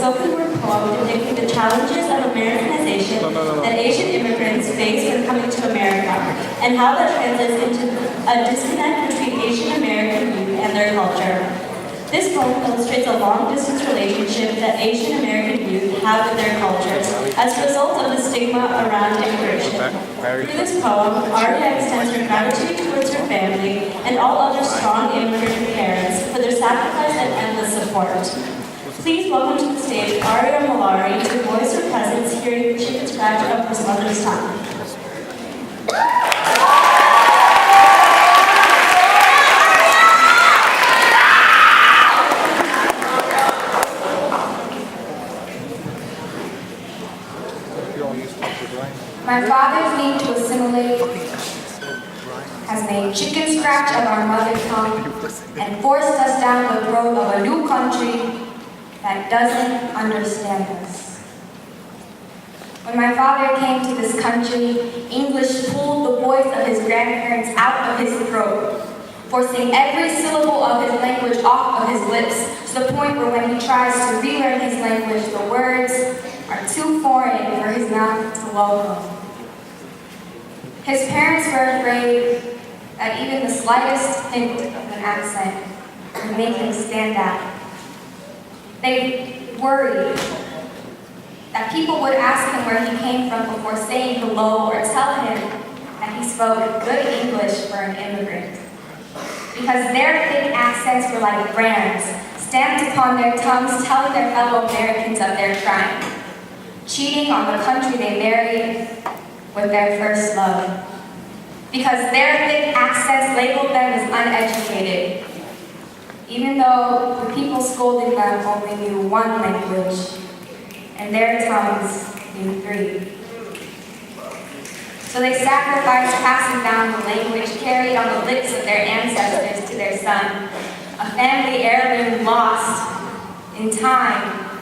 spoken word poem depicting the challenges of Americanization that Asian immigrants face when coming to America, and how that translates into a disconnect between Asian American youth and their culture. This poem illustrates a long-distance relationship that Asian American youth have with their cultures as a result of the stigma around immigration. Through this poem, Aria extends her gratitude towards her family and all other strong immigrant parents for their sacrifice and endless support. Please welcome to the stage Aria Malari to voice her presence hearing the chicken scratch of her mother's tongue. My father's need to assimilate has made chicken scratch of our mother tongue and forced us down the road of a new country that doesn't understand us. When my father came to this country, English pulled the voice of his grandparents out of his throat, forcing every syllable of his language off of his lips, to the point where when he tries to relearn his language, the words are too foreign for his mouth to welcome. His parents were afraid that even the slightest hint of an accent would make him stand out. They worried that people would ask him where he came from before saying hello or tell him that he spoke good English for an immigrant. Because their thick accents were like brands stamped upon their tongues, telling their fellow Americans of their crime, cheating on the country they married with their first love. Because their thick accents labeled them as uneducated, even though the people scolding them only knew one language, and their tongues knew three. So they sacrificed passing down the language carried on the lips of their ancestors to their son, a family heirloom lost in time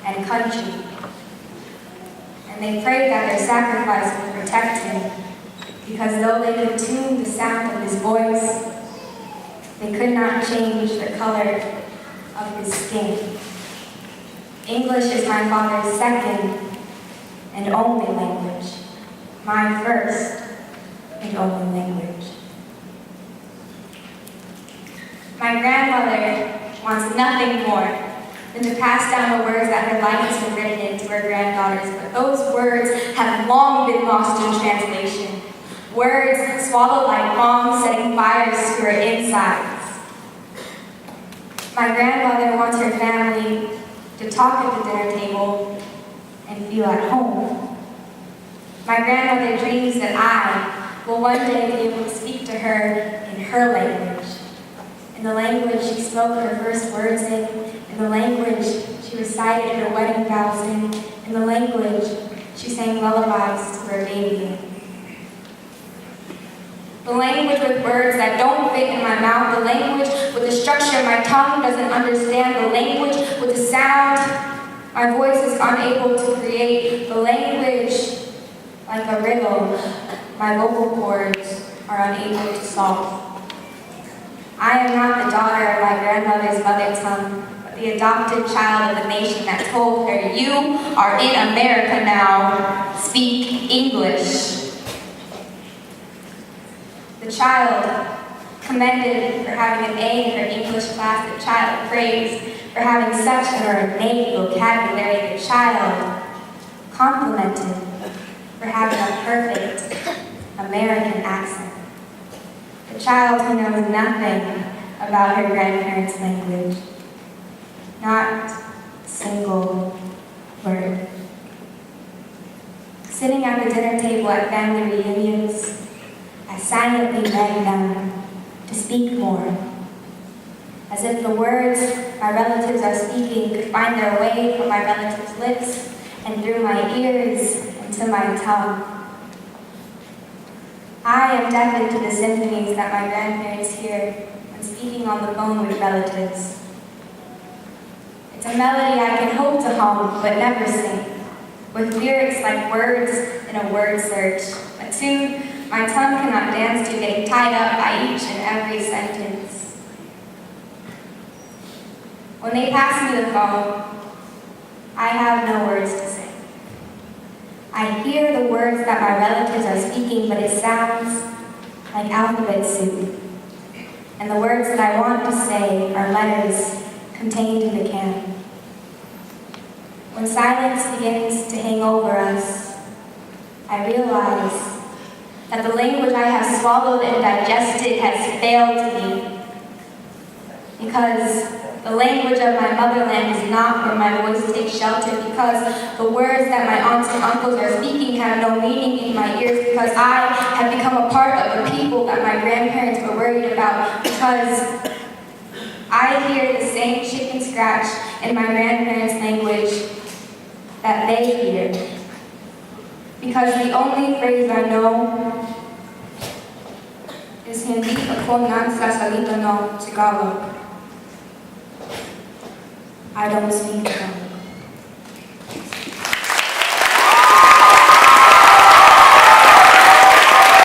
and country. And they prayed that their sacrifice would protect him, because though they could tune the sound of his voice, they could not change the color of his skin. English is my father's second and only language, my first and only language. My grandmother wants nothing more than to pass down the words that her likeness have written into her granddaughters, but those words have long been lost in translation. Words swallowed like bombs, setting fires to her insides. My grandmother wants her family to talk at the dinner table and feel at home. My grandmother dreams that I will one day be able to speak to her in her language, in the language she spoke her first words in the language she recited her wedding vows in the language she sang lullabies to her baby in. The language with words that don't fit in my mouth, the language with the structure my tongue doesn't understand, the language with the sound my voice is unable to create, the language like a riddle my vocal cords are unable to solve. I am not the daughter of my grandmother's mother tongue, but the adopted child of the nation that told her, "You are in America now, speak English." The child commended for having an A in her English class, the child praised for having such an ornate vocabulary, the child complimented for having a perfect American accent. The child who knows nothing about her grandparents' language, not a single word. Sitting at the dinner table at family reunions, I silently begged them to speak more, as if the words my relatives are speaking could find their way from my relatives' lips and through my ears into my tongue. I am deafened to the symphonies that my grandparents hear when speaking on the phone with relatives. It's a melody I can hope to hum but never sing, with lyrics like words in a word search, a tune my tongue cannot dance to, getting tied up by each and every sentence. When they pass me the phone, I have no words to say. I hear the words that my relatives are speaking, but it sounds like alphabet soup. And the words that I want to say are letters contained in the can. When silence begins to hang over us, I realize that the language I have swallowed and digested has failed me. Because the language of my motherland is not where my voice takes shelter, because the words that my aunts and uncles are speaking have no meaning in my ears, because I have become a part of the people that my grandparents were worried about, because I hear the same chicken scratch in my grandparents' language that they hear. Because the only phrase I know is hindi ako nagsasalita ng Tagalog. I don't speak Tagalog.